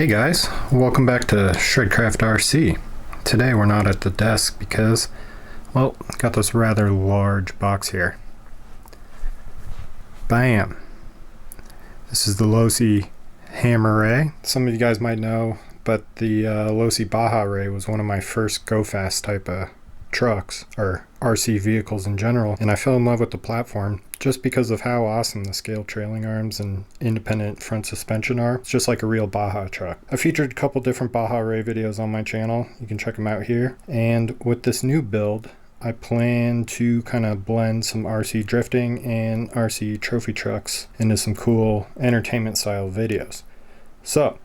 Hey guys, welcome back to Shredcraft RC. Today we're not at the desk because, well, got this rather large box here. Bam! This is the Losi hammer ray. Some of you guys might know, but the Losi Baja ray was one of my first go fast type of trucks, or RC vehicles in general, and I fell in love with the platform just because of how awesome the scale trailing arms and independent front suspension are. It's just like a real Baja truck. I featured a couple different Baja ray videos on my channel. You can check them out here. And with this new build, I plan to kind of blend some RC drifting and RC trophy trucks into some cool entertainment style videos. So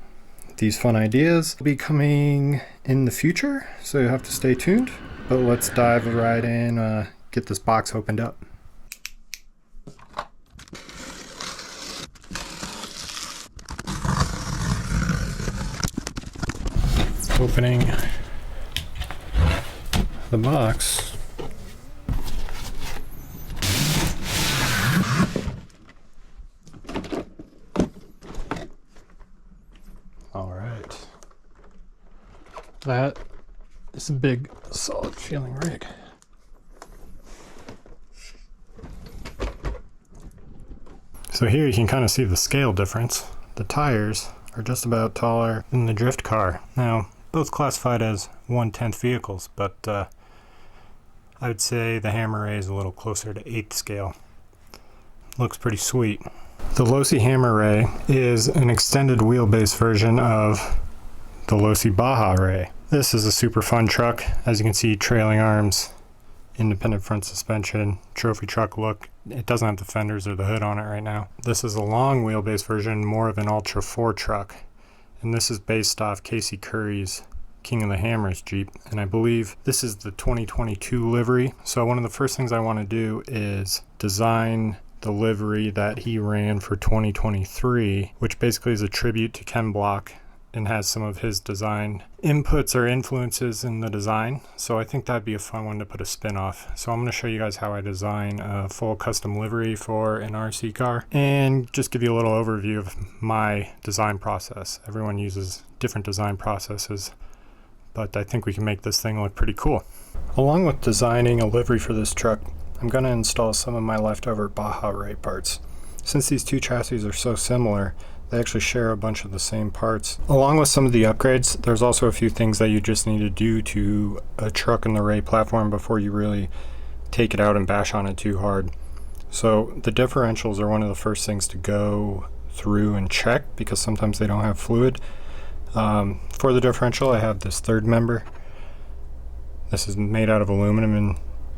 these fun ideas will be coming in the future, so you have to stay tuned. But let's dive right in, get this box opened up. Opening the box. All right. That is a big, solid feeling rig. So here you can kind of see the scale difference. The tires are just about taller than the drift car. Now, both classified as 1/10 vehicles, but I would say the hammer ray is a little closer to 8th scale. Looks pretty sweet. The Losi hammer ray is an extended wheelbase version of the Losi Baja ray. This is a super fun truck. As you can see, trailing arms, independent front suspension, trophy truck look. It doesn't have the fenders or the hood on it right now. This is a long wheelbase version, more of an Ultra 4 truck. And this is based off Casey Curry's King of the Hammers Jeep. And I believe this is the 2022 livery. So one of the first things I want to do is design the livery that he ran for 2023, which basically is a tribute to Ken Block and has some of his design inputs or influences in the design. So I think that'd be a fun one to put a spin off. So I'm going to show you guys how I design a full custom livery for an RC car and just give you a little overview of my design process. Everyone uses different design processes, but I think we can make this thing look pretty cool. Along with designing a livery for this truck, I'm going to install some of my leftover Baja ray parts. Since these two chassis are so similar, they actually share a bunch of the same parts. Along with some of the upgrades, there's also a few things that you just need to do to a truck in the ray platform before you really take it out and bash on it too hard. So the differentials are one of the first things to go through and check because sometimes they don't have fluid. For the differential, I have this third member. This is made out of aluminum, and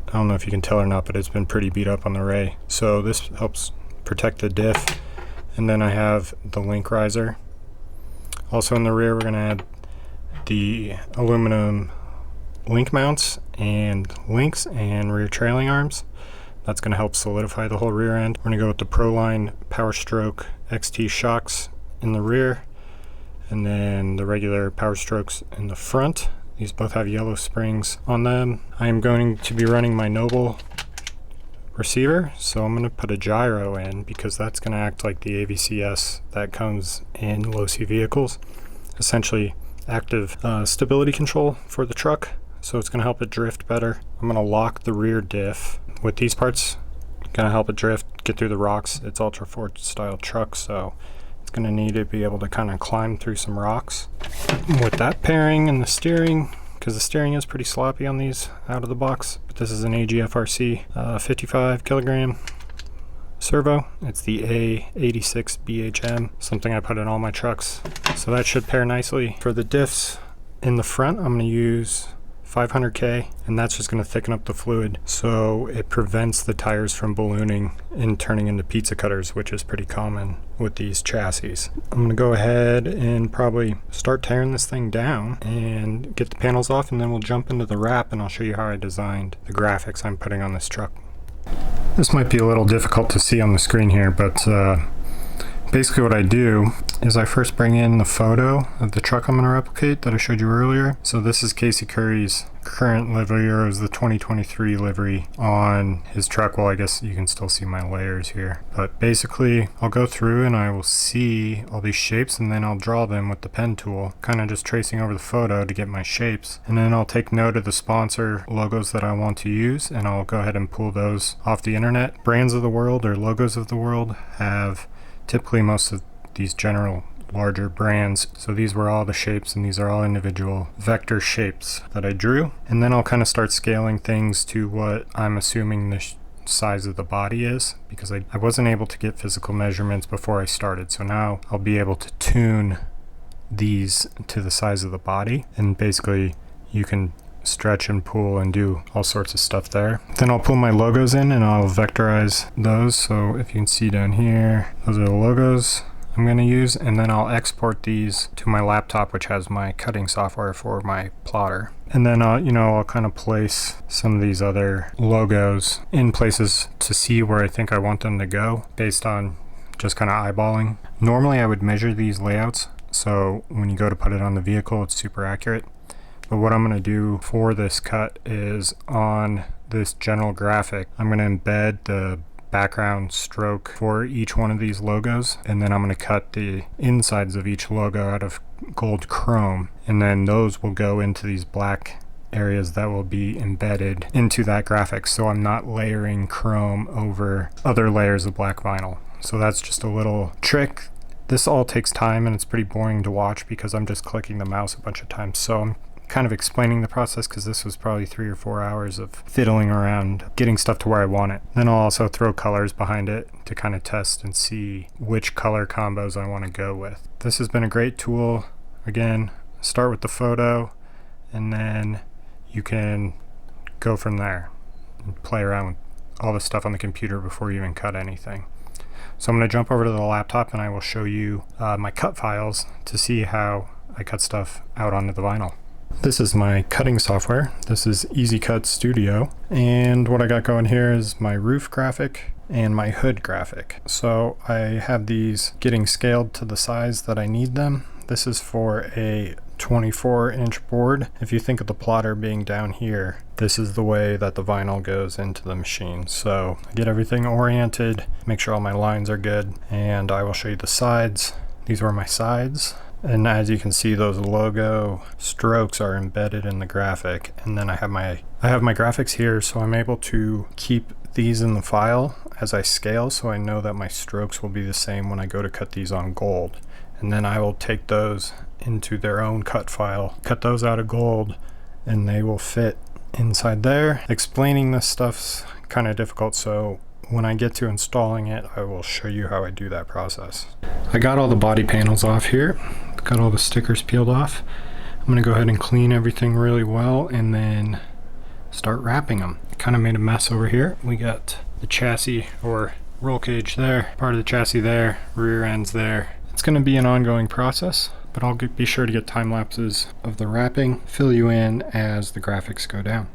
I don't know if you can tell or not, but it's been pretty beat up on the ray. So this helps protect the diff. And then I have the link riser. Also in the rear, we're going to add the aluminum link mounts and links and rear trailing arms. That's going to help solidify the whole rear end. We're going to go with the Proline Power Stroke XT shocks in the rear, and then the regular Power Strokes in the front. These both have yellow springs on them. I am going to be running my Noble receiver, so I'm going to put a gyro in because that's going to act like the AVCS that comes in Losi vehicles. Essentially active stability control for the truck, so it's going to help it drift better. I'm going to lock the rear diff with these parts, going to help it drift, get through the rocks. It's Ultra 4 style truck, so it's going to need to be able to kind of climb through some rocks. With that pairing and the steering, because the steering is pretty sloppy on these out of the box, but this is an AGFRC 55 kilogram servo. It's the A86 BHM, something I put in all my trucks. So that should pair nicely. For the diffs in the front, I'm going to use 500K, and that's just going to thicken up the fluid so it prevents the tires from ballooning and turning into pizza cutters, which is pretty common with these chassis. I'm going to go ahead and probably start tearing this thing down and get the panels off, and then we'll jump into the wrap and I'll show you how I designed the graphics I'm putting on this truck. This might be a little difficult to see on the screen here, but basically what I do is I first bring in the photo of the truck I'm going to replicate that I showed you earlier. So this is Casey Curry's current livery, or it was the 2023 livery on his truck. Well, I guess you can still see my layers here. But basically, I'll go through and I will see all these shapes, and then I'll draw them with the pen tool, kind of just tracing over the photo to get my shapes. And then I'll take note of the sponsor logos that I want to use, and I'll go ahead and pull those off the internet. Brands of the world or logos of the world have typically most of these general larger brands. So these were all the shapes, and these are all individual vector shapes that I drew. And then I'll kind of start scaling things to what I'm assuming the size of the body is, because I wasn't able to get physical measurements before I started. So now I'll be able to tune these to the size of the body, and basically you can stretch and pull and do all sorts of stuff there. Then I'll pull my logos in and I'll vectorize those. So if you can see down here, those are the logos I'm going to use, and then I'll export these to my laptop, which has my cutting software for my plotter. And then I'll kind of place some of these other logos in places to see where I think I want them to go based on just kind of eyeballing. Normally I would measure these layouts, so when you go to put it on the vehicle, it's super accurate. But what I'm going to do for this cut is on this general graphic, I'm going to embed the background stroke for each one of these logos, and then I'm going to cut the insides of each logo out of gold chrome, and then those will go into these black areas that will be embedded into that graphic, so I'm not layering chrome over other layers of black vinyl. So that's just a little trick. This all takes time and it's pretty boring to watch because I'm just clicking the mouse a bunch of times, so I'm kind of explaining the process because this was probably 3 or 4 hours of fiddling around getting stuff to where I want it. Then I'll also throw colors behind it to kind of test and see which color combos I want to go with. This has been a great tool. Again, start with the photo and then you can go from there and play around with all the stuff on the computer before you even cut anything. So I'm going to jump over to the laptop and I will show you my cut files to see how I cut stuff out onto the vinyl. This is my cutting software. This is Easy Cut Studio, and what I got going here is my roof graphic and my hood graphic. So I have these getting scaled to the size that I need them. This is for a 24-inch board. If you think of the plotter being down here, this is the way that the vinyl goes into the machine. So I get everything oriented, make sure all my lines are good, and I will show you the sides. These were my sides. And as you can see, those logo strokes are embedded in the graphic, and then I have my graphics here, so I'm able to keep these in the file as I scale, so I know that my strokes will be the same when I go to cut these on gold. And then I will take those into their own cut file, cut those out of gold, and they will fit inside there. Explaining this stuff's kind of difficult, so when I get to installing it, I will show you how I do that process. I got all the body panels off here, got all the stickers peeled off. I'm gonna go ahead and clean everything really well and then start wrapping them. Kind of made a mess over here. We got the chassis or roll cage there, part of the chassis there, rear ends there. It's gonna be an ongoing process, but I'll be sure to get time lapses of the wrapping, fill you in as the graphics go down.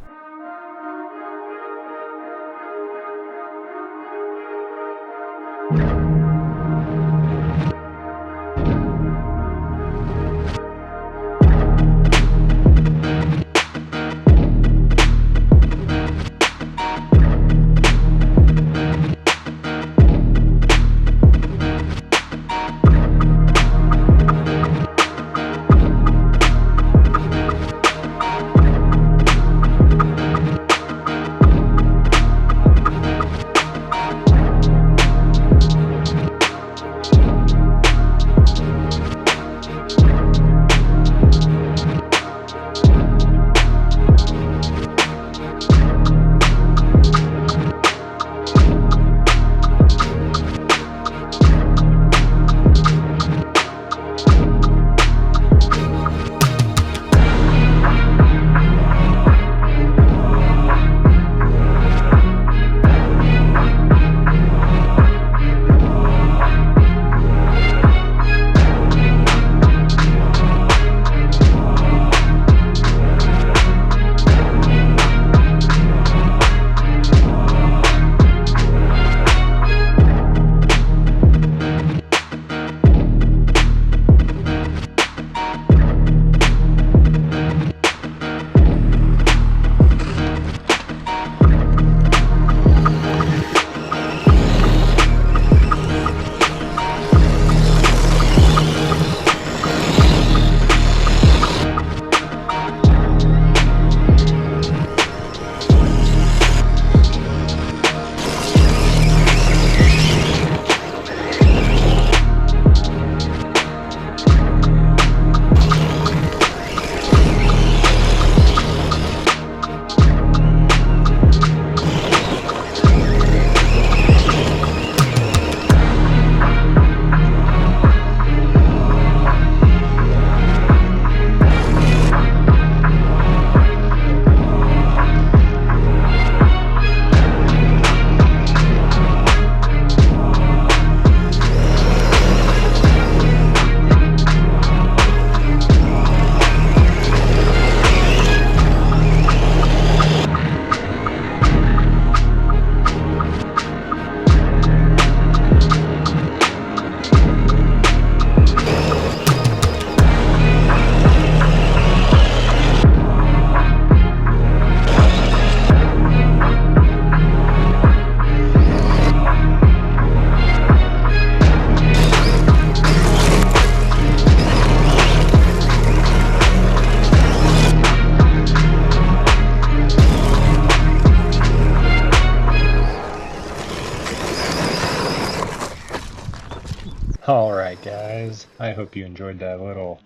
Alright guys, I hope you enjoyed that little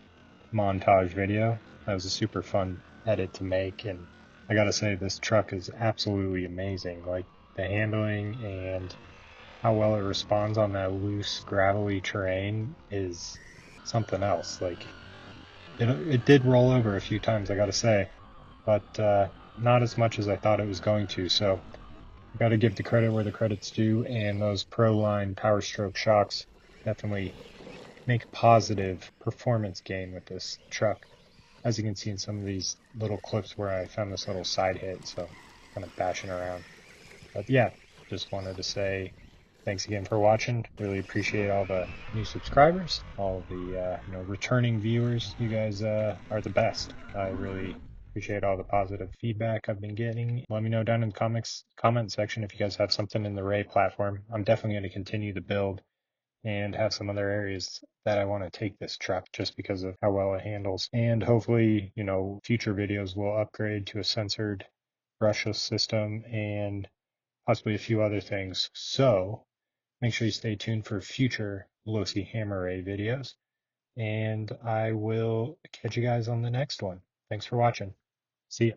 montage video. That was a super fun edit to make, and I gotta say this truck is absolutely amazing. Like the handling and how well it responds on that loose gravelly terrain is something else. Like it did roll over a few times, I gotta say, but not as much as I thought it was going to. So I gotta give the credit where the credit's due, and those Proline Power Stroke shocks definitely make a positive performance gain with this truck. As you can see in some of these little clips where I found this little side hit, so kind of bashing around. But yeah, just wanted to say thanks again for watching. Really appreciate all the new subscribers, all the returning viewers. You guys are the best. I really appreciate all the positive feedback I've been getting. Let me know down in the comment section if you guys have something in the Ray platform. I'm definitely going to continue to build and have some other areas that I want to take this truck just because of how well it handles. And hopefully, future videos will upgrade to a censored brushless system and possibly a few other things. So make sure you stay tuned for future Losi Hammer Ray videos. And I will catch you guys on the next one. Thanks for watching. See ya.